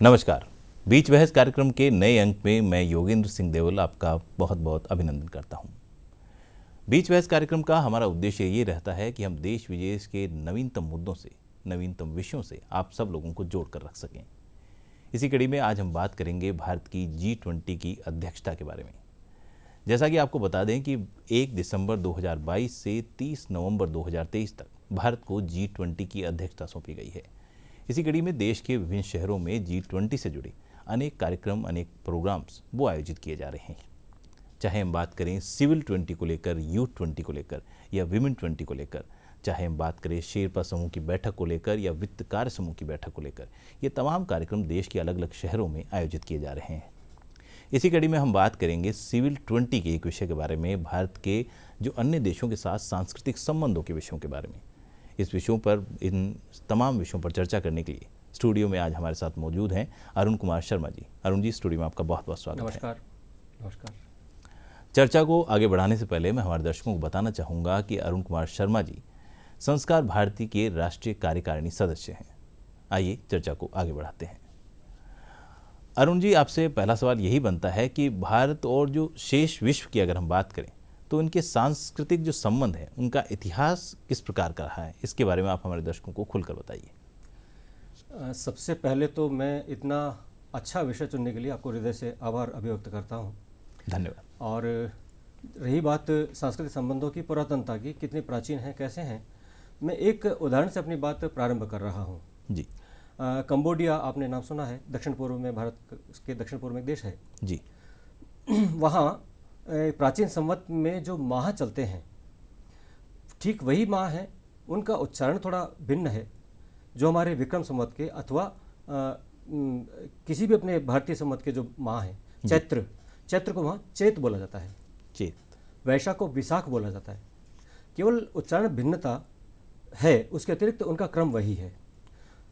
नमस्कार। बीच बहस कार्यक्रम के नए अंक में मैं योगेंद्र सिंह देवल आपका बहुत बहुत अभिनंदन करता हूं। बीच बहस कार्यक्रम का हमारा उद्देश्य ये रहता है कि हम देश विदेश के नवीनतम मुद्दों से, नवीनतम विषयों से आप सब लोगों को जोड़ कर रख सकें। इसी कड़ी में आज हम बात करेंगे भारत की G20 की अध्यक्षता के बारे में। जैसा कि आपको बता दें कि 1 दिसंबर 2022 से 30 नवंबर 2023 तक भारत को G20 की अध्यक्षता सौंपी गई है। इसी कड़ी में देश के विभिन्न शहरों में G20 से जुड़े अनेक कार्यक्रम, अनेक प्रोग्राम्स वो आयोजित किए जा रहे हैं। चाहे हम बात करें सिविल 20 को लेकर, यूथ 20 को लेकर या विमेन 20 को लेकर, चाहे हम बात करें शेरपा समूह की बैठक को लेकर या वित्त कार्य समूह की बैठक को लेकर, ये तमाम कार्यक्रम देश के अलग अलग शहरों में आयोजित किए जा रहे हैं। इसी कड़ी में हम बात करेंगे सिविल 20 के एक विषय के बारे में, भारत के जो अन्य देशों के साथ सांस्कृतिक संबंधों के विषयों के बारे में। इस विषयों पर, इन तमाम विषयों पर चर्चा करने के लिए स्टूडियो में आज हमारे साथ मौजूद हैं अरुण कुमार शर्मा जी। अरुण जी, स्टूडियो में आपका बहुत बहुत स्वागत है। नमस्कार। नमस्कार। चर्चा को आगे बढ़ाने से पहले मैं हमारे दर्शकों को बताना चाहूँगा कि अरुण कुमार शर्मा जी संस्कार भारती के राष्ट्रीय कार्यकारिणी सदस्य हैं। आइए चर्चा को आगे बढ़ाते हैं। अरुण जी, आपसे पहला सवाल यही बनता है कि भारत और जो शेष विश्व की अगर हम बात करें तो इनके सांस्कृतिक जो संबंध है, उनका इतिहास किस प्रकार का रहा है, इसके बारे में आप हमारे दर्शकों को खुलकर बताइए। सबसे पहले तो मैं इतना अच्छा विषय चुनने के लिए आपको हृदय से आभार अभिव्यक्त करता हूँ। धन्यवाद। और रही बात सांस्कृतिक संबंधों की, पुरातनता की, कितनी प्राचीन हैं, कैसे हैं, मैं एक उदाहरण से अपनी बात प्रारंभ कर रहा हूँ जी। कंबोडिया आपने नाम सुना है, दक्षिण पूर्व में, भारत के दक्षिण पूर्व में एक देश है जी। वहाँ प्राचीन संवत में जो माह चलते हैं, ठीक वही माह हैं, उनका उच्चारण थोड़ा भिन्न है जो हमारे विक्रम संवत के अथवा किसी भी अपने भारतीय संवत के जो माह हैं। चैत्र को वहाँ चैत बोला जाता है, चैत। वैशाख को विशाख बोला जाता है। केवल उच्चारण भिन्नता है, उसके अतिरिक्त उनका क्रम वही है।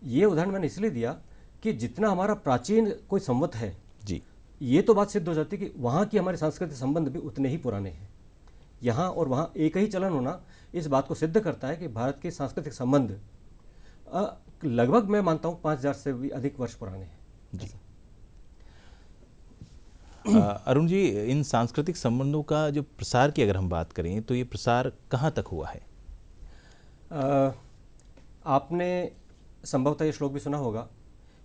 ये उदाहरण मैंने इसलिए दिया कि जितना हमारा प्राचीन कोई संवत है जी, ये तो बात सिद्ध हो जाती है कि वहाँ की हमारे सांस्कृतिक संबंध भी उतने ही पुराने हैं। यहाँ और वहाँ एक ही चलन होना इस बात को सिद्ध करता है कि भारत के सांस्कृतिक संबंध लगभग मैं मानता हूँ 5000 से भी अधिक वर्ष पुराने हैं जी। अरुण जी, इन सांस्कृतिक संबंधों का जो प्रसार की अगर हम बात करें तो ये प्रसार कहाँ तक हुआ है? आपने संभवतः ये श्लोक भी सुना होगा,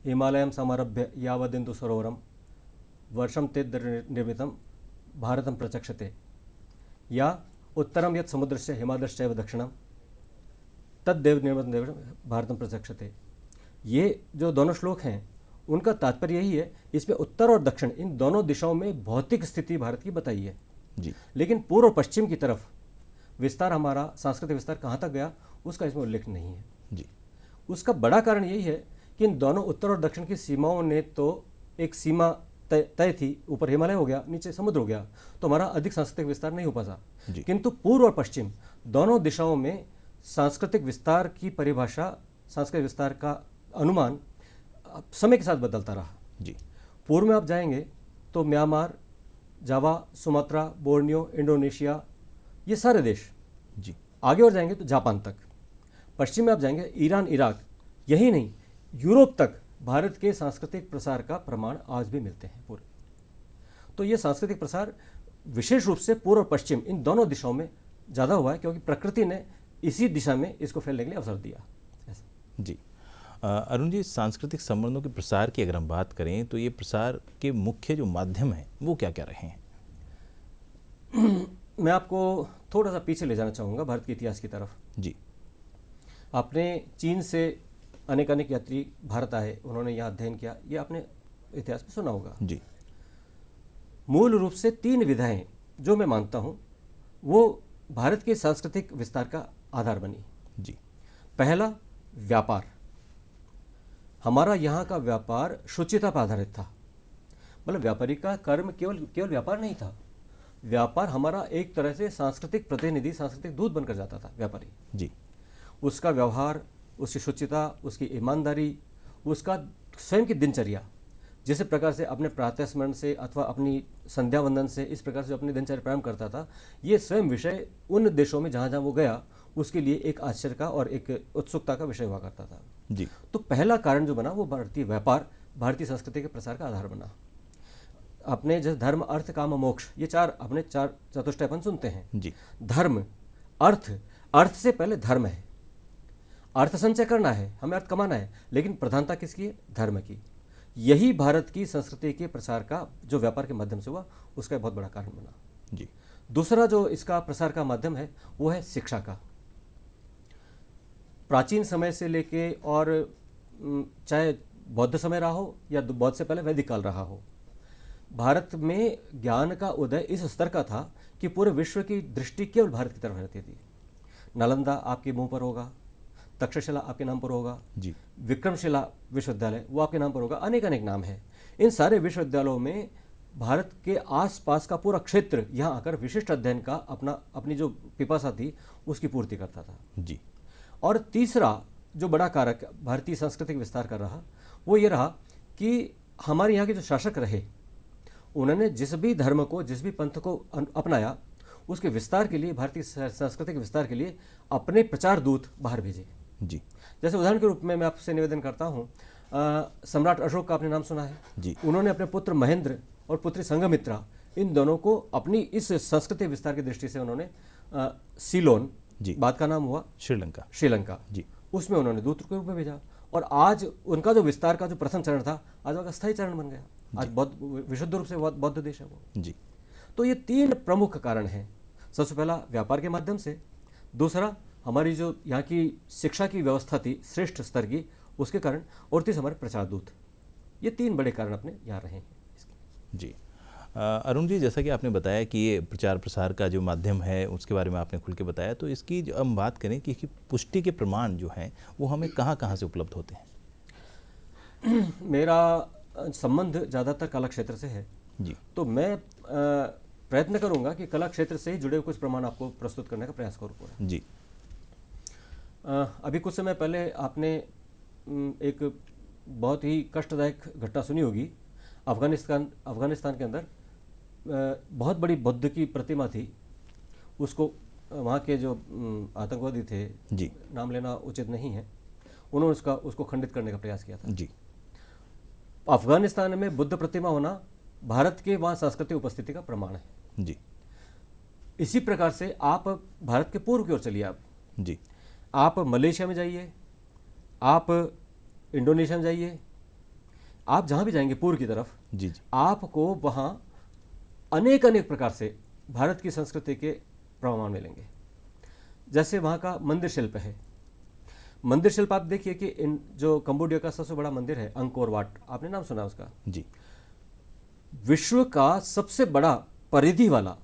हिमालयम समारभ्य यावदिन्दु सरोवरम वर्षम तेद्र निर्मितम भारतम प्रचक्षते, या उत्तरम यत् समुद्रस्य हिमादश्चैव दक्षिणम तद्देव निर्मितम भारतम प्रचक्षते। ये जो दोनों श्लोक हैं उनका तात्पर्य यही है, इसमें उत्तर और दक्षिण इन दोनों दिशाओं में भौतिक स्थिति भारत की बताई है जी। लेकिन पूर्व और पश्चिम की तरफ विस्तार, हमारा सांस्कृतिक विस्तार कहाँ तक गया, उसका इसमें उल्लेख नहीं है जी। उसका बड़ा कारण यही है कि इन दोनों उत्तर और दक्षिण की सीमाओं ने तो एक सीमा तय थी, ऊपर हिमालय हो गया, नीचे समुद्र हो गया, तो हमारा अधिक सांस्कृतिक विस्तार नहीं हो पाता। किंतु पूर्व और पश्चिम दोनों दिशाओं में सांस्कृतिक विस्तार की परिभाषा, सांस्कृतिक विस्तार का अनुमान समय के साथ बदलता रहा जी। पूर्व में आप जाएंगे तो म्यांमार, जावा, सुमात्रा, बोर्नियो, इंडोनेशिया, ये सारे देश जी। आगे और जाएंगे तो जापान तक। पश्चिम में आप जाएंगे ईरान, इराक, यही नहीं यूरोप तक भारत के सांस्कृतिक प्रसार का प्रमाण आज भी मिलते हैं पूरे। तो ये सांस्कृतिक प्रसार विशेष रूप से पूर्व और पश्चिम इन दोनों दिशाओं में ज़्यादा हुआ है, क्योंकि प्रकृति ने इसी दिशा में इसको फैलने के लिए अवसर दिया। जी। अरुण जी, सांस्कृतिक संबंधों के प्रसार की अगर हम बात करें तो ये प्रसार के मुख्य जो माध्यम हैं वो क्या क्या रहे हैं? मैं आपको थोड़ा सा पीछे ले जाना चाहूँगा भारत के इतिहास की तरफ जी। आपने चीन से अनेक यात्री भारत आए, उन्होंने यहाँ अध्ययन किया, ये आपने इतिहास में सुना होगा जी। मूल रूप से 3 विधाएं जो मैं मानता हूँ वो भारत के सांस्कृतिक विस्तार का आधार बनी जी। पहला, व्यापार। हमारा यहाँ का व्यापार शुचिता पर आधारित था। मतलब व्यापारी का कर्म केवल व्यापार नहीं था, व्यापार हमारा एक तरह से सांस्कृतिक प्रतिनिधि, सांस्कृतिक दूत बनकर जाता था व्यापारी जी। उसका व्यवहार, उसकी शुचिता, उसकी ईमानदारी, उसका स्वयं की दिनचर्या, जिस प्रकार से अपने प्रातः स्मरण से अथवा अपनी संध्या वंदन से इस प्रकार से अपनी दिनचर्या प्रारंभ करता था, ये स्वयं विषय उन देशों में जहाँ जहाँ वो गया उसके लिए एक आश्चर्य का और एक उत्सुकता का विषय हुआ करता था जी। तो पहला कारण जो बना वो भारतीय व्यापार भारतीय संस्कृति के प्रसार का आधार बना। अपने जैसे धर्म अर्थ काम मोक्ष, ये अपने चार चतुष्टय अपन सुनते हैं जी। धर्म अर्थ से पहले धर्म है, अर्थ संचय करना है, हमें अर्थ कमाना है, लेकिन प्रधानता किसकी है? धर्म की। यही भारत की संस्कृति के प्रसार का जो व्यापार के माध्यम से हुआ उसका बहुत बड़ा कारण बना जी। दूसरा जो इसका प्रसार का माध्यम है वो है शिक्षा का। प्राचीन समय से लेके और चाहे बौद्ध समय रहा हो या बौद्ध से पहले वैदिक काल रहा हो, भारत में ज्ञान का उदय इस स्तर का था कि पूरे विश्व की दृष्टि केवल भारत की तरफ रहती थी। नालंदा आपके मुंह पर होगा, तक्षशिला आपके नाम पर होगा जी। विक्रमशिला विश्वविद्यालय वो आपके नाम पर होगा, अनेक अनेक नाम है। इन सारे विश्वविद्यालयों में भारत के आसपास का पूरा क्षेत्र यहाँ आकर विशिष्ट अध्ययन का अपनी जो पिपासा थी उसकी पूर्ति करता था जी। और तीसरा जो बड़ा कारक भारतीय संस्कृति का विस्तार कर रहा वो ये रहा कि हमारे यहाँ के जो शासक रहे उन्होंने जिस भी धर्म को, जिस भी पंथ को अपनाया, उसके विस्तार के लिए, भारतीय संस्कृति के विस्तार के लिए अपने प्रचार दूत बाहर भेजे जी। जैसे उदाहरण के रूप में मैं आपसे निवेदन करता हूँ, सम्राट अशोक का आपने नाम सुना है जी। उन्होंने अपने पुत्र महेंद्र और पुत्री संघमित्रा इन दोनों को अपनी इस संस्कृति विस्तार की दृष्टि से उन्होंने सीलोन जी। बात का नाम हुआ श्रीलंका जी। उसमें उन्होंने दूत के रूप में भेजा और आज उनका जो विस्तार का जो प्रथम चरण था आज उनका स्थायी चरण बन गया। आज बौद्ध विशुद्ध रूप से बौद्ध देश है वो जी। तो ये तीन प्रमुख कारण हैं। सबसे पहला व्यापार के माध्यम से, दूसरा हमारी जो यहाँ की शिक्षा की व्यवस्था थी श्रेष्ठ स्तर की उसके कारण, और तीसरा हमारे प्रचार दूत। ये तीन बड़े कारण अपने यहाँ रहे हैं इसके। जी। अरुण जी, जैसा कि आपने बताया कि ये प्रचार प्रसार का जो माध्यम है उसके बारे में आपने खुल के बताया, तो इसकी जो हम बात करें कि पुष्टि के प्रमाण जो हैं वो हमें कहाँ कहाँ से उपलब्ध होते हैं? मेरा संबंध ज़्यादातर कला क्षेत्र से है जी। तो मैं प्रयत्न करूंगा कि कला क्षेत्र से ही जुड़े हुए कुछ प्रमाण आपको प्रस्तुत करने का प्रयास करूँ पूरा। जी। अभी कुछ समय पहले आपने एक बहुत ही कष्टदायक घटना सुनी होगी। अफगानिस्तान के अंदर बहुत बड़ी बुद्ध की प्रतिमा थी, उसको वहाँ के जो आतंकवादी थे जी, नाम लेना उचित नहीं है, उन्होंने उसको खंडित करने का प्रयास किया था जी। अफगानिस्तान में बुद्ध प्रतिमा होना भारत के वहाँ सांस्कृतिक उपस्थिति का प्रमाण है जी। इसी प्रकार से आप भारत के पूर्व की ओर चलिए, आप मलेशिया में जाइए, आप इंडोनेशिया में जाइए, आप जहाँ भी जाएंगे पूर्व की तरफ जी। आपको वहाँ अनेक प्रकार से भारत की संस्कृति के प्रमाण मिलेंगे। जैसे वहाँ का मंदिर शिल्प है, मंदिर शिल्प आप देखिए कि जो कंबोडिया का सबसे बड़ा मंदिर है अंकोर वाट, आपने नाम सुना उसका जी। विश्व का सबसे बड़ा परिधि वाला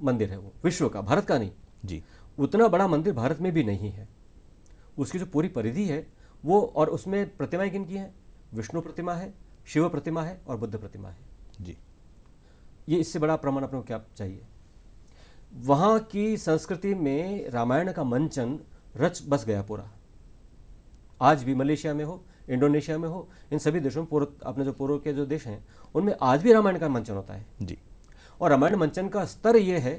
मंदिर है वो, विश्व का, भारत का नहीं जी। उतना बड़ा मंदिर भारत में भी नहीं है। उसकी जो पूरी परिधि है वो, और उसमें प्रतिमाएं किन की हैं? विष्णु प्रतिमा है, शिव प्रतिमा है और बुद्ध प्रतिमा है जी। ये इससे बड़ा प्रमाण अपने को क्या चाहिए? वहाँ की संस्कृति में रामायण का मंचन रच बस गया पूरा। आज भी मलेशिया में हो, इंडोनेशिया में हो, इन सभी देशों में अपने जो पूर्व के जो देश हैं उनमें आज भी रामायण का मंचन होता है जी। और रामायण मंचन का स्तर ये है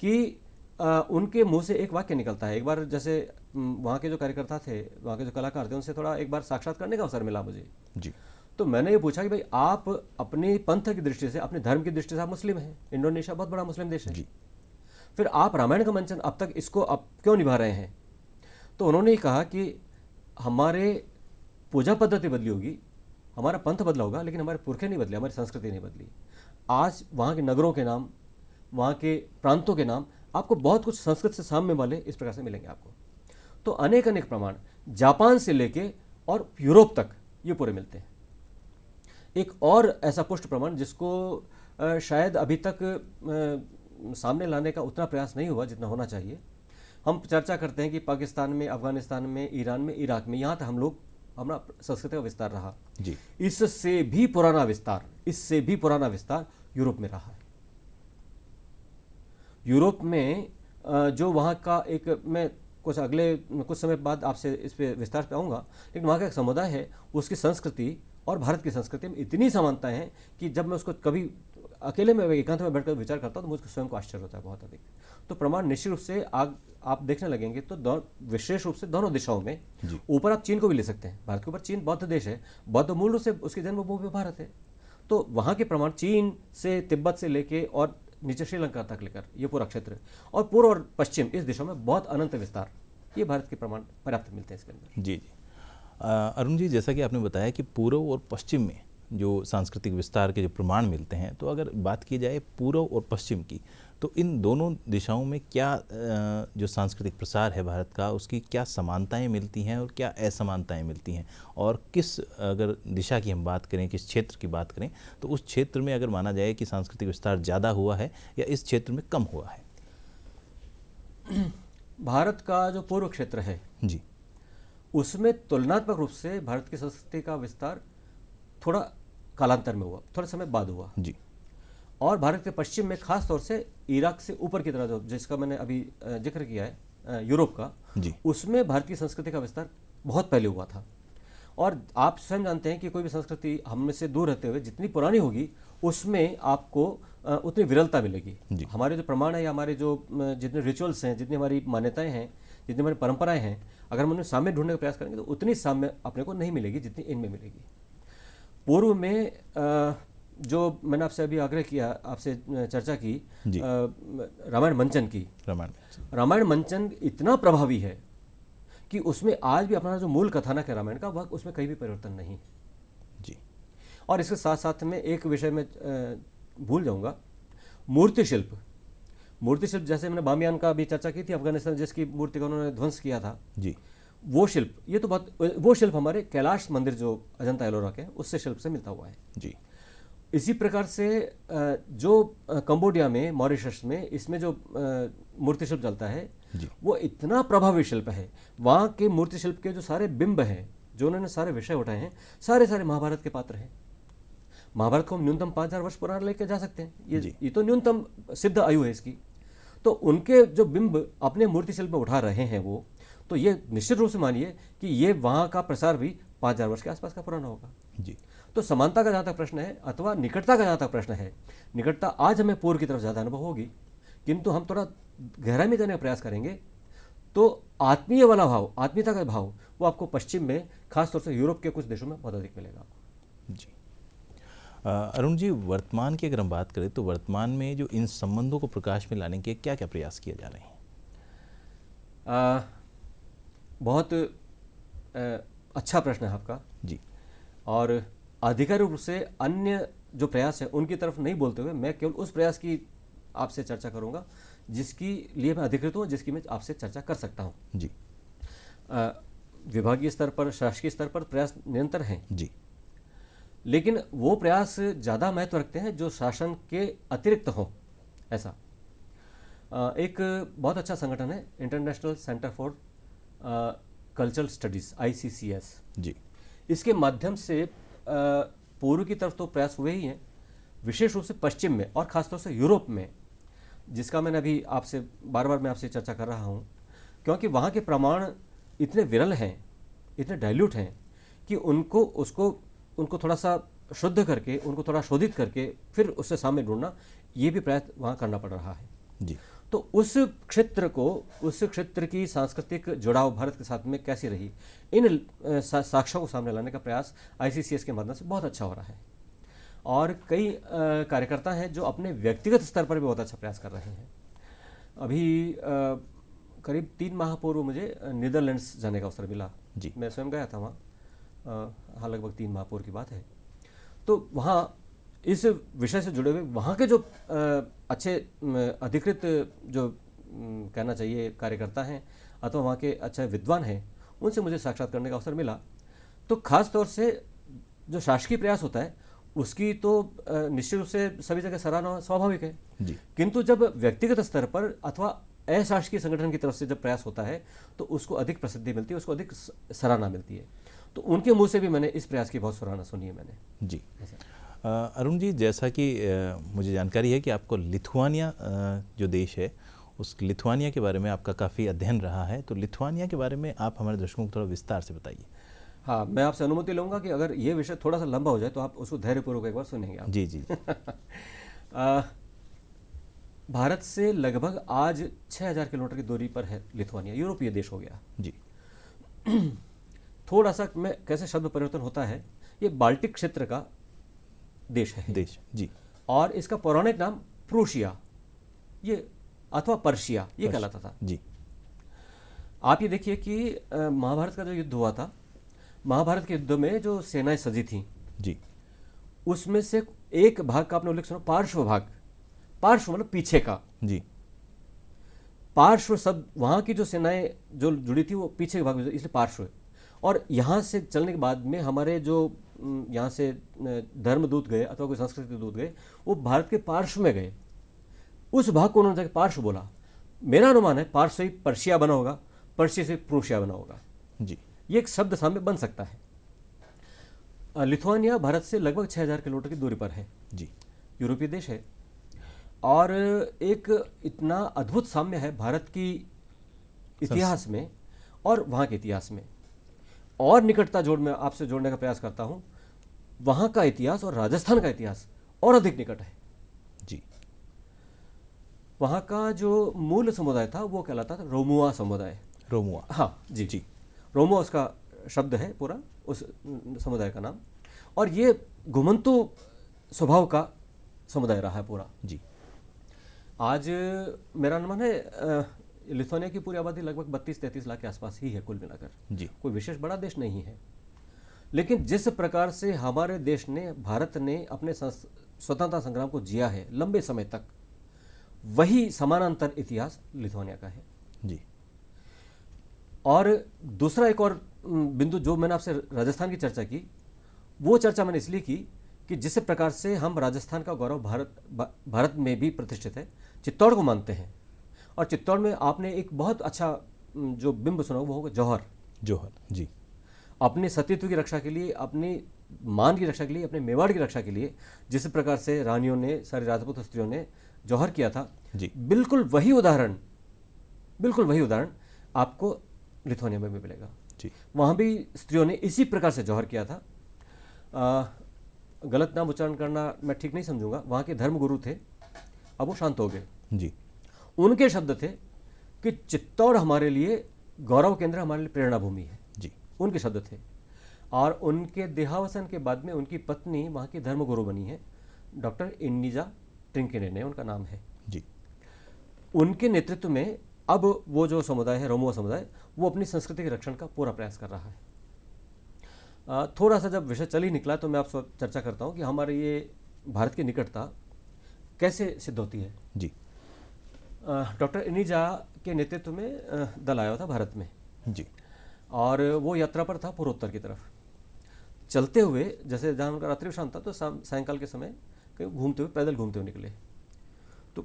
कि उनके मुंह से एक वाक्य निकलता है। एक बार जैसे वहाँ के जो कार्यकर्ता थे, वहाँ के जो कलाकार थे, उनसे थोड़ा एक बार साक्षात करने का अवसर मिला मुझे जी। तो मैंने ये पूछा कि भाई आप अपनी पंथ की दृष्टि से, अपने धर्म की दृष्टि से आप मुस्लिम हैं, इंडोनेशिया बहुत बड़ा मुस्लिम देश है जी। फिर आप रामायण का मंचन अब तक इसको अब क्यों निभा रहे हैं? तो उन्होंने कहा कि हमारे पूजा पद्धति बदली होगी, हमारा पंथ बदला होगा, लेकिन हमारे पुरखे नहीं बदले, हमारी संस्कृति नहीं बदली। आज वहाँ के नगरों के नाम, वहाँ के प्रांतों के नाम आपको बहुत कुछ संस्कृत से साम्य वाले इस प्रकार से मिलेंगे आपको। तो अनेक प्रमाण जापान से लेके और यूरोप तक ये पूरे मिलते हैं। एक और ऐसा पुष्ट प्रमाण जिसको शायद अभी तक सामने लाने का उतना प्रयास नहीं हुआ जितना होना चाहिए। हम चर्चा करते हैं कि पाकिस्तान में, अफगानिस्तान में, ईरान में, इराक में, यहाँ तक हमारा संस्कृति का विस्तार रहा जी। इससे भी पुराना विस्तार यूरोप में रहा है। यूरोप में जो वहाँ का एक, मैं कुछ समय बाद आपसे इस पे विस्तार पे आऊँगा, लेकिन वहाँ का एक समुदाय है, उसकी संस्कृति और भारत की संस्कृति में इतनी समानताएं हैं कि जब मैं उसको कभी अकेले में एकांत में बैठकर विचार करता हूँ तो मुझको स्वयं को आश्चर्य होता है बहुत अधिक। तो प्रमाण निश्चित रूप से आप देखने लगेंगे तो विशेष रूप से दोनों दिशाओं में, ऊपर आप चीन को भी ले सकते हैं। भारत के ऊपर चीन बौद्ध देश है, बौद्ध मूल रूप से उसकी जन्मभूमि भारत है, तो वहाँ के प्रमाण चीन से, तिब्बत से लेके और नीचे श्रीलंका तक लेकर ये पूरा क्षेत्र और पूर्व और पश्चिम इस दिशा में बहुत अनंत विस्तार, ये भारत के प्रमाण पर्याप्त मिलते हैं इसके अंदर। जी। अरुण जी, जैसा कि आपने बताया कि पूर्व और पश्चिम में जो सांस्कृतिक विस्तार के जो प्रमाण मिलते हैं, तो अगर बात की जाए पूर्व और पश्चिम की, तो इन दोनों दिशाओं में क्या जो सांस्कृतिक प्रसार है भारत का, उसकी क्या समानताएं मिलती हैं और क्या असमानताएं मिलती हैं, और किस, अगर दिशा की हम बात करें, किस क्षेत्र की बात करें, तो उस क्षेत्र में अगर माना जाए कि सांस्कृतिक विस्तार ज़्यादा हुआ है या इस क्षेत्र में कम हुआ है? भारत का जो पूर्व क्षेत्र है जी, उसमें तुलनात्मक रूप से भारत की संस्कृति का विस्तार थोड़ा कालांतर में हुआ, थोड़ा समय बाद हुआ जी। और भारत के पश्चिम में खास तौर से इराक से ऊपर की तरह, जो जिसका मैंने अभी जिक्र किया है यूरोप का जी, उसमें भारत की संस्कृति का विस्तार बहुत पहले हुआ था। और आप स्वयं जानते हैं कि कोई भी संस्कृति हम में से दूर रहते हुए जितनी पुरानी होगी उसमें आपको उतनी विरलता मिलेगी। हमारे जो प्रमाण है या हमारे जो जितने रिचुअल्स हैं, जितनी हमारी मान्यताएं हैं, जितनी हमारी परंपराएं हैं, अगर हम उन्हें साम्य ढूंढने का प्रयास करेंगे तो उतनी साम्य अपने को नहीं मिलेगी जितनी इनमें मिलेगी। पूर्व में जो मैंने आपसे अभी आग्रह किया, आपसे चर्चा की रामायण मंचन की, रामायण मंचन इतना प्रभावी है कि उसमें आज भी अपना जो मूल कथानक है रामायण का, वह उसमें कहीं भी परिवर्तन नहीं जी। और इसके साथ साथ में एक विषय में भूल जाऊंगा, मूर्ति शिल्प। मूर्ति शिल्प जैसे मैंने बामियान का भी चर्चा की थी, अफगानिस्तान जिसकी मूर्ति का उन्होंने ध्वंस किया था जी, वो शिल्प, ये तो बहुत, वो शिल्प हमारे कैलाश मंदिर जो अजंता एलोरा के उससे शिल्प से मिलता हुआ है जी। इसी प्रकार से जो कंबोडिया में, मॉरिशस में, इसमें जो मूर्ति शिल्प चलता है वो इतना प्रभावी शिल्प है। वहाँ के मूर्ति शिल्प के जो सारे बिंब हैं, जो उन्होंने सारे विषय उठाए हैं, सारे महाभारत के पात्र हैं। महाभारत को हम न्यूनतम 5000 वर्ष पुराना लेकर जा सकते हैं, ये तो न्यूनतम सिद्ध आयु है इसकी। तो उनके जो बिंब अपने मूर्ति शिल्प में उठा रहे हैं वो, तो ये निश्चित रूप से मानिए कि ये वहाँ का प्रसार भी 5000 वर्ष के आसपास का पुराना होगा जी। तो समानता का जहाँ तक प्रश्न है अथवा निकटता का जहाँ तक प्रश्न है, निकटता आज हमें पूर्व की तरफ ज़्यादा अनुभव होगी, किंतु हम थोड़ा गहराई में जाने का प्रयास करेंगे तो आत्मीय वाला भाव, आत्मीयता का भाव, वो आपको पश्चिम में, खासतौर से यूरोप के कुछ देशों में बहुत अधिक मिलेगा आपको। जी। अरुण जी, वर्तमान की अगर हम बात करें तो वर्तमान में जो इन संबंधों को प्रकाश में लाने के क्या क्या प्रयास किए जा रहे हैं? बहुत अच्छा प्रश्न है आपका जी। और आधिकारिक रूप से अन्य जो प्रयास है उनकी तरफ नहीं बोलते हुए मैं केवल उस प्रयास की आपसे चर्चा करूंगा जिसकी लिए मैं अधिकृत हूँ, जिसकी मैं आपसे चर्चा कर सकता हूँ। जी। विभागीय स्तर पर, शासकीय स्तर पर प्रयास निरंतर हैं जी, लेकिन वो प्रयास ज़्यादा महत्व रखते हैं जो शासन के अतिरिक्त हों। ऐसा एक बहुत अच्छा संगठन है international centre for cultural studies, ICCS जी। इसके माध्यम से पूर्व की तरफ तो प्रयास हुए ही हैं, विशेष रूप से पश्चिम में और ख़ासतौर से यूरोप में, जिसका मैंने अभी आपसे बार बार मैं आपसे चर्चा कर रहा हूँ, क्योंकि वहाँ के प्रमाण इतने विरल हैं, इतने डाइल्यूट हैं कि उनको थोड़ा सा शुद्ध करके, उनको थोड़ा शोधित करके फिर उससे सामने ढूंढना, ये भी प्रयास वहाँ करना पड़ रहा है जी। तो उस क्षेत्र की सांस्कृतिक जुड़ाव भारत के साथ में कैसी रही, इन साक्ष्यों को सामने लाने का प्रयास ICCS के माध्यम से बहुत अच्छा हो रहा है। और कई कार्यकर्ता हैं जो अपने व्यक्तिगत स्तर पर भी बहुत अच्छा प्रयास कर रहे हैं। अभी करीब 3 माह पूर्व मुझे नीदरलैंड्स जाने का अवसर मिला जी। मैं स्वयं गया था वहाँ, हाँ लगभग 3 माह पूर्व की बात है। तो वहाँ इस विषय से जुड़े हुए वहाँ के जो अच्छे अधिकृत जो कहना चाहिए कार्यकर्ता हैं अथवा वहाँ के अच्छे विद्वान हैं, उनसे मुझे साक्षात करने का अवसर मिला। तो खास तौर से जो शासकीय प्रयास होता है उसकी तो निश्चित रूप से सभी जगह सराहना स्वाभाविक है जी। किंतु जब व्यक्तिगत स्तर पर अथवा अशासकीय संगठन की तरफ से जब प्रयास होता है तो उसको अधिक प्रसिद्धि मिलती है, उसको अधिक सराहना मिलती है। तो उनके मुँह से भी मैंने इस प्रयास की बहुत सराहना सुनी है मैंने। जी। अरुण जी, जैसा कि मुझे जानकारी है कि आपको लिथुआनिया जो देश है, उस लिथुआनिया के बारे में आपका काफ़ी अध्ययन रहा है, तो लिथुआनिया के बारे में आप हमारे दर्शकों को थोड़ा विस्तार से बताइए। हाँ, मैं आपसे अनुमति लूँगा कि अगर ये विषय थोड़ा सा लंबा हो जाए तो आप उसको धैर्यपूर्वक एक बार सुनेंगे आप। जी जी। आ, भारत से लगभग आज 6000 किलोमीटर की दूरी पर है लिथुआनिया, यूरोपीय देश हो गया। जी। थोड़ा सा मैं कैसे शब्द परिवर्तन होता है, ये बाल्टिक क्षेत्र का देश है देश, जी। और इसका पौराणिक नाम प्रूशिया ये अथवा पर्शिया ये कहलाता था। जी। आप ये देखिए कि महाभारत का जो युद्ध हुआ था, महाभारत के युद्ध में जो सेनाएं सजी थीं, जी। उसमें से एक भाग का आपने उल्लेख सुना, पार्श्व भाग। पार्श्व मतलब पीछे का। जी। पार्श्व शब्द, वहाँ की जो सेनाएं जो जुड़ी थी वो पीछे के भाग में, इसलिए पार्श्व है। और यहाँ से चलने के बाद में हमारे जो यहाँ से धर्मदूत गए अथवा कोई संस्कृति दूत गए, वो भारत के पार्श्व में गए। उस भाग को उन्होंने जाकर पार्श्व बोला। मेरा अनुमान है पार्श्व से पर्शिया बना होगा, पर्शिया से प्रूशिया बना होगा। जी। ये एक शब्द सामने बन सकता है। लिथुआनिया भारत से लगभग 6000 किलोमीटर की दूरी पर है। जी। यूरोपीय देश है और एक इतना अद्भुत साम्य है भारत की इतिहास में और वहाँ के इतिहास में। और निकटता मैं आपसे जोड़ने का प्रयास करता हूँ, वहाँ का इतिहास और राजस्थान का इतिहास और अधिक निकट है। जी। वहाँ का जो मूल समुदाय था वो कहलाता था रोमुआ समुदाय। रोमुआ, हाँ जी। जी। रोमुआ उसका शब्द है पूरा, उस समुदाय का नाम। और ये घुमंतु स्वभाव का समुदाय रहा है पूरा। जी। आज मेरा अनुमान है लिथुआनिया की पूरी आबादी लगभग 32-33 लाख के आसपास ही है कुल मिलाकर। जी। कोई विशेष बड़ा देश नहीं है। लेकिन जिस प्रकार से हमारे देश ने, भारत ने अपने स्वतंत्रता संग्राम को जिया है लंबे समय तक, वही समानांतर इतिहास लिथुआनिया का है। जी। और दूसरा एक और बिंदु जो मैंने आपसे राजस्थान की चर्चा की, वो चर्चा मैंने इसलिए की कि जिस प्रकार से हम राजस्थान का गौरव भारत में भी प्रतिष्ठित है, चित्तौड़ को मानते हैं। और चित्तौड़ में आपने एक बहुत अच्छा जो बिंब सुना वो होगा जौहर। जौहर, जी। अपने सतीत्व की रक्षा के लिए, अपनी मान की रक्षा के लिए, अपने मेवाड़ की रक्षा के लिए जिस प्रकार से रानियों ने, सारी राजपूत स्त्रियों ने जौहर किया था, जी। बिल्कुल वही उदाहरण आपको लिथुआनिया में भी मिलेगा। जी। वहाँ भी स्त्रियों ने इसी प्रकार से जौहर किया था। गलत नाम उच्चारण करना मैं ठीक नहीं समझूंगा। वहाँ के धर्मगुरु थे, अब वो शांत हो गए। जी। उनके शब्द थे कि चित्तौड़ हमारे लिए गौरव केंद्र, हमारे लिए प्रेरणा भूमि है। जी। उनके शब्द थे। और उनके देहावसान के बाद में उनकी पत्नी वहाँ की धर्मगुरु बनी है, डॉक्टर इन्निजा ट्रिंकिनेने उनका नाम है। जी। उनके नेतृत्व में अब वो जो समुदाय है, रोमुआ समुदाय, वो अपनी संस्कृति के रक्षण का पूरा प्रयास कर रहा है। थोड़ा सा जब विषय चल ही निकला तो मैं आपसे चर्चा करता हूँ कि हमारे ये भारत की निकटता कैसे सिद्ध होती है। जी। डॉक्टर इन्निजा के नेतृत्व में दल आया था भारत में। जी। और वो यात्रा पर था पूर्वोत्तर की तरफ। चलते हुए, जैसे जहाँ उनका रात्रि विश्राम था, तो सायंकाल के समय कहीं घूमते हुए, पैदल घूमते हुए निकले तो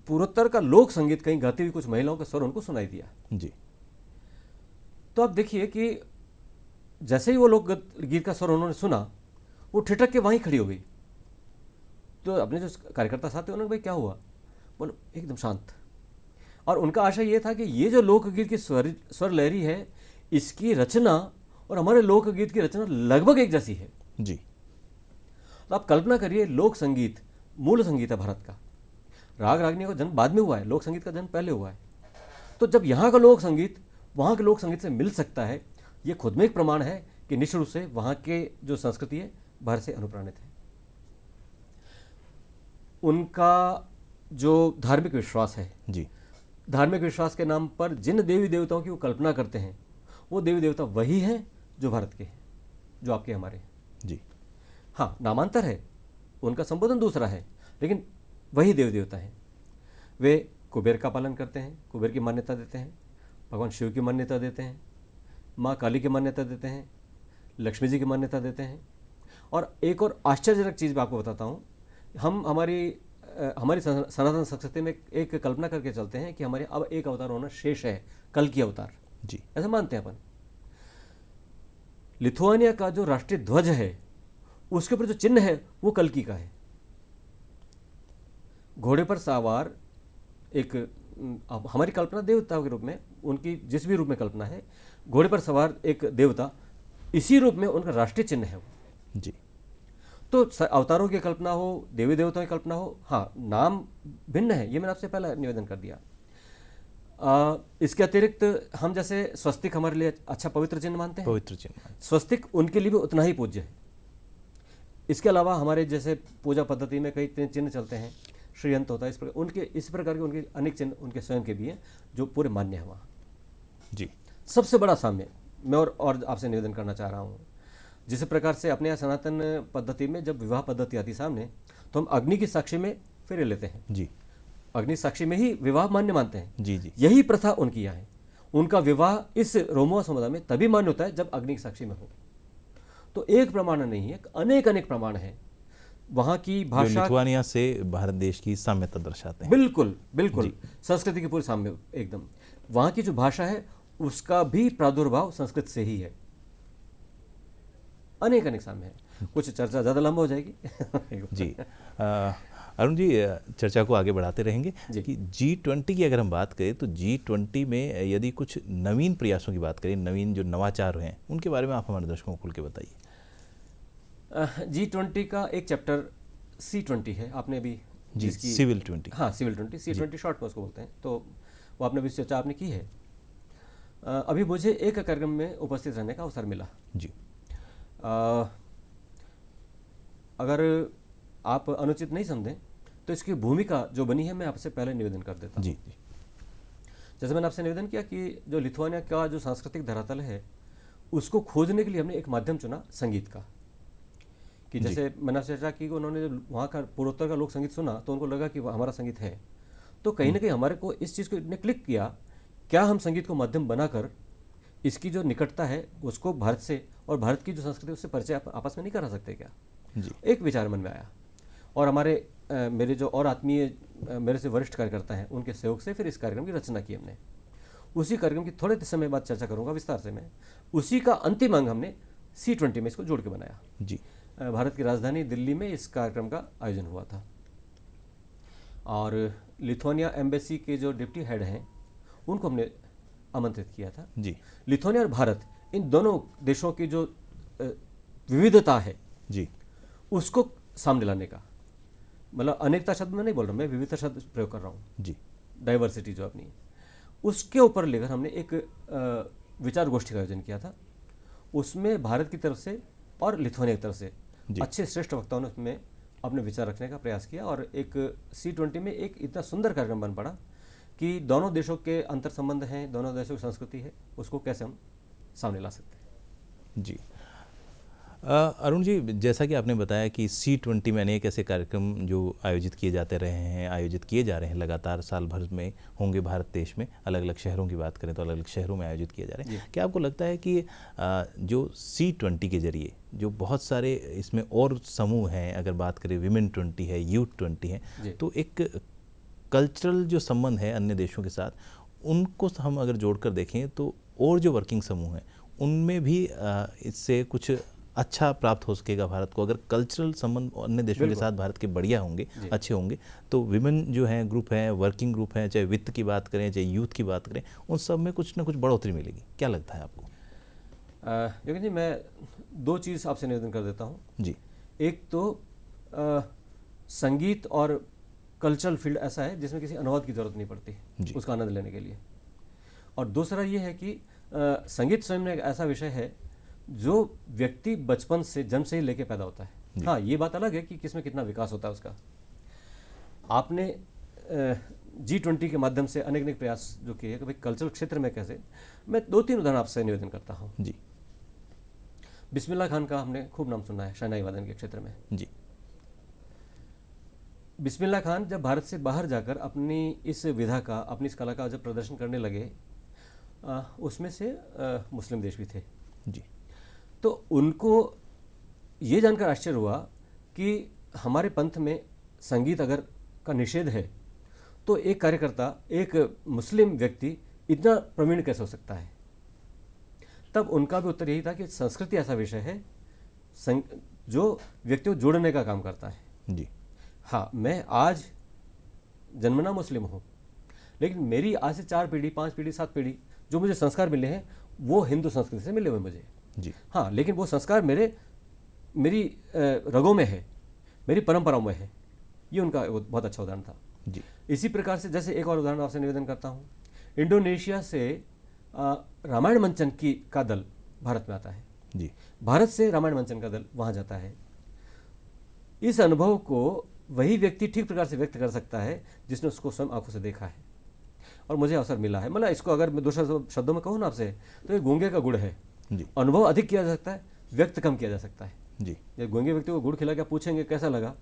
पूर्वोत्तर का लोक संगीत कहीं गाती हुई कुछ महिलाओं का स्वर उनको सुनाई दिया। जी। तो आप देखिए कि जैसे ही वो लोक गीत का स्वर उन्होंने सुना, वो ठिठक के वहीं खड़ी हो गई। तो अपने जो कार्यकर्ता साथ थे उन्होंने, भाई क्या हुआ? बोलो एकदम शांत। और उनका आशय ये था कि ये जो लोकगीत की स्वर लहरी है, इसकी रचना और हमारे लोकगीत की रचना लगभग एक जैसी है। जी। तो आप कल्पना करिए, लोक संगीत मूल संगीत है भारत का। राग रागनी का जन्म बाद में हुआ है, लोक संगीत का जन्म पहले हुआ है। तो जब यहाँ का लोक संगीत वहाँ के लोक संगीत से मिल सकता है, ये खुद में एक प्रमाण है कि निश्चित रूप से वहाँ के जो संस्कृति है भारत से अनुप्राणित है। उनका जो धार्मिक विश्वास है, जी। धार्मिक विश्वास के नाम पर जिन देवी देवताओं की वो कल्पना करते हैं, वो देवी देवता वही हैं जो भारत के हैं, जो आपके हमारे हैं। जी। हाँ, नामांतर है, उनका संबोधन दूसरा है, लेकिन वही देवी देवता हैं। वे कुबेर का पालन करते हैं, कुबेर की मान्यता देते हैं, भगवान शिव की मान्यता देते हैं, माँ काली की मान्यता देते हैं, लक्ष्मी जी की मान्यता देते हैं। और एक और आश्चर्यजनक चीज़ मैं आपको बताता हूँ, हम हमारी सनातन संस्कृति में एक कल्पना करके चलते हैं कि हमारे अब एक अवतार होना शेष है, कल की अवतार। जी। ऐसा मानते हैं अपन। लिथुआनिया का जो राष्ट्रीय ध्वज है, उसके ऊपर जो चिन्ह है वो कल्कि का है। घोड़े पर सवार एक, हमारी कल्पना देवता के रूप में, उनकी जिस भी रूप में कल्पना है, घोड़े पर सवार एक देवता, इसी रूप में उनका राष्ट्रीय चिन्ह है वो। जी। तो अवतारों की कल्पना हो, देवी देवताओं की कल्पना हो, हाँ नाम भिन्न है, ये मैंने आपसे पहले निवेदन कर दिया। इसके अतिरिक्त हम जैसे स्वस्तिक हमारे लिए अच्छा पवित्र चिन्ह मानते हैं, पवित्र चिन्ह। स्वस्तिक उनके लिए भी उतना ही पूज्य है। इसके अलावा हमारे जैसे पूजा पद्धति में कई चिन्ह चलते हैं, श्रीयंत होता है, इस प्रकार के उनके अनेक चिन्ह उनके स्वयं के भी हैं जो पूरे मान्य है वहाँ। जी। सबसे बड़ा साम्य मैं और आपसे निवेदन करना चाह रहा हूँ, जिस प्रकार से अपने यहाँ सनातन पद्धति में जब विवाह पद्धति आती सामने तो हम अग्नि की साक्षी में फेरे लेते हैं जी। अग्नि साक्षी में ही विवाह मान्य मानते हैं। जी जी। यही प्रथा उनकी यहाँ है। उनका विवाह इस रोमवा समुदाय में तभी मान्य होता है जब अग्नि की साक्षी में हो। तो एक प्रमाण नहीं है, अनेक अनेक प्रमाण हैं। वहाँ की भाषा लिथुआनिया से भारत देश की साम्यता दर्शाते हैं। बिल्कुल बिल्कुल, संस्कृति की पूरी साम्य एकदम। वहाँ की जो भाषा है उसका भी प्रादुर्भाव संस्कृत से ही है। अनेक अनेक साम्य है। कुछ चर्चा ज़्यादा लंबा हो जाएगी। जी। अरुण जी, चर्चा को आगे बढ़ाते रहेंगे कि G20 की अगर हम बात करें तो G20 में यदि कुछ नवीन प्रयासों की बात करें, नवीन जो नवाचार हैं उनके बारे में आप हमारे दर्शकों को खुल के बताइए। G20 का एक चैप्टर C20 है, आपने भी जी, सिविल 20। हाँ, सिविल 20, C20 शॉर्ट में उसको बोलते हैं। तो वो आपने भी चर्चा आपने की है। अभी मुझे एक कार्यक्रम में उपस्थित रहने का अवसर मिला जी। अगर आप अनुचित नहीं समझें तो इसकी भूमिका जो बनी है मैं आपसे पहले निवेदन कर देता हूँ। जी। जैसे मैंने आपसे निवेदन किया कि जो लिथुआनिया का जो सांस्कृतिक धरातल है उसको खोजने के लिए हमने एक माध्यम चुना संगीत का। कि जैसे मैंने आपसे चर्चा की कि उन्होंने वहाँ का पूर्वोत्तर का लोक संगीत सुना तो उनको लगा कि हमारा संगीत है। तो कहीं ना कहीं हमारे को इस चीज़ को इतने क्लिक किया, क्या हम संगीत को माध्यम बनाकर इसकी जो निकटता है उसको भारत से और भारत की जो संस्कृति उससे परिचय आपस में नहीं करा सकते क्या? जी। एक विचार मन में आया और हमारे मेरे जो और आत्मीय मेरे से वरिष्ठ कार्यकर्ता हैं उनके सहयोग से फिर इस कार्यक्रम की रचना की हमने। उसी कार्यक्रम की थोड़े समय बाद चर्चा करूंगा विस्तार से मैं। उसी का अंतिम अंग हमने C20 में इसको जोड़ के बनाया। जी। भारत की राजधानी दिल्ली में इस कार्यक्रम का आयोजन हुआ था और लिथुआनिया एम्बेसी के जो डिप्टी हेड हैं उनको हमने आमंत्रित किया था। जी। लिथुआनिया और भारत इन दोनों देशों की जो विविधता है जी उसको सामने लाने का, मतलब अनेकता शब्द में नहीं बोल रहा, मैं विविधता शब्द प्रयोग कर रहा हूँ। जी। डाइवर्सिटी जो अपनी, उसके ऊपर लेकर हमने एक विचार गोष्ठी का आयोजन किया था। उसमें भारत की तरफ से और लिथुआनिया की तरफ से अच्छे श्रेष्ठ वक्ताओं ने उसमें अपने विचार रखने का प्रयास किया और एक C20 में एक इतना सुंदर कार्यक्रम बन पड़ा कि दोनों देशों के अंतर संबंध हैं, दोनों देशों की संस्कृति है, उसको कैसे हम सामने ला सकते हैं। जी। अरुण जी, जैसा कि आपने बताया कि C20 में अनेक ऐसे कार्यक्रम जो आयोजित किए जाते रहे हैं, आयोजित किए जा रहे हैं लगातार, साल भर में होंगे भारत देश में। अलग अलग शहरों की बात करें तो अलग अलग शहरों में आयोजित किए जा रहे हैं। क्या आपको लगता है कि जो C20 के जरिए जो बहुत सारे इसमें और समूह हैं, अगर बात करें विमेन 20 है, यूथ 20 है, तो एक कल्चरल जो संबंध है अन्य देशों के साथ, उनको हम अगर जोड़कर देखें तो और जो वर्किंग समूह हैं उनमें भी इससे कुछ अच्छा प्राप्त हो सकेगा भारत को। अगर कल्चरल संबंध अन्य देशों के साथ भारत के बढ़िया होंगे, अच्छे होंगे, तो विमेन जो हैं ग्रुप हैं, वर्किंग ग्रुप हैं, चाहे वित्त की बात करें चाहे यूथ की बात करें, उन सब में कुछ ना कुछ बढ़ोतरी मिलेगी। क्या लगता है आपको? योगेन जी, मैं दो चीज़ आपसे निवेदन कर देता हूँ जी। एक तो संगीत और कल्चरल फील्ड ऐसा है जिसमें किसी अनुवाद की जरूरत नहीं पड़ती उसका आनंद लेने के लिए। और दूसरा ये है कि संगीत स्वयं में एक ऐसा विषय है जो व्यक्ति बचपन से, जन्म से ही लेके पैदा होता है। हाँ, ये बात अलग है कि किसमें कितना विकास होता है उसका। आपने G20 के माध्यम से अनेक अनेक प्रयास जो किए कि भाई कल्चरल क्षेत्र में कैसे, मैं 2-3 उदाहरण आपसे निवेदन करता हूँ। जी। बिस्मिल्लाह खान का हमने खूब नाम सुना है शहनाई वादन के क्षेत्र में। जी। बिस्मिल्लाह खान जब भारत से बाहर जाकर अपनी इस विधा का, अपनी इस कला का जब प्रदर्शन करने लगे, उसमें से मुस्लिम देश भी थे। जी। तो उनको ये जानकर आश्चर्य हुआ कि हमारे पंथ में संगीत अगर का निषेध है तो एक कार्यकर्ता, एक मुस्लिम व्यक्ति इतना प्रवीण कैसे हो सकता है। तब उनका भी उत्तर यही था कि संस्कृति ऐसा विषय है जो व्यक्ति को जोड़ने का काम करता है। जी। हाँ, मैं आज जन्मना मुस्लिम हूँ, लेकिन मेरी आज से 4 पीढ़ी, 5 पीढ़ी, 7 पीढ़ी जो मुझे संस्कार मिले हैं वो हिंदू संस्कृति से मिले हुए मुझे। जी। हाँ, लेकिन वो संस्कार मेरे मेरी रगों में है, मेरी परंपराओं में है। ये उनका एक बहुत अच्छा उदाहरण था जी। इसी प्रकार से जैसे एक और उदाहरण आपसे निवेदन करता हूँ, इंडोनेशिया से रामायण मंचन का दल भारत में आता है, जी। भारत से रामायण मंचन का दल वहाँ जाता है। इस अनुभव को वही व्यक्ति ठीक प्रकार से व्यक्त कर सकता है जिसने उसको स्वयं आंखों से देखा है और मुझे अवसर मिला है। मतलब इसको अगर मैं दूसरे शब्दों में कहूँ ना आपसे, तो ये गूंगे का गुड़ है। जी। अनुभव अधिक किया जा सकता है, व्यक्त कम किया जा सकता है। जी। ये गूंगे व्यक्ति को गुड़ खिला के पूछेंगे कैसा लगा,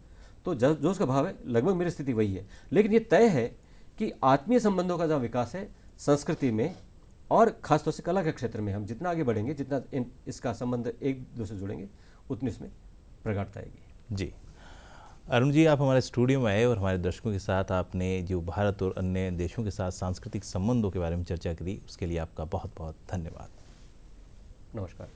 तो जो उसका भाव है लगभग मेरी स्थिति वही है। लेकिन ये तय है कि आत्मीय संबंधों का जहाँ विकास है संस्कृति में और खासतौर से कला के क्षेत्र में, हम जितना आगे बढ़ेंगे, जितना इसका संबंध एक दूसरे से जुड़ेंगे, उतनी इसमें प्रगाढ़ता आएगी। जी। अरुण जी, आप हमारे स्टूडियो में आए और हमारे दर्शकों के साथ आपने जो भारत और अन्य देशों के साथ सांस्कृतिक संबंधों के बारे में चर्चा करी, उसके लिए आपका बहुत बहुत धन्यवाद। नमस्कार।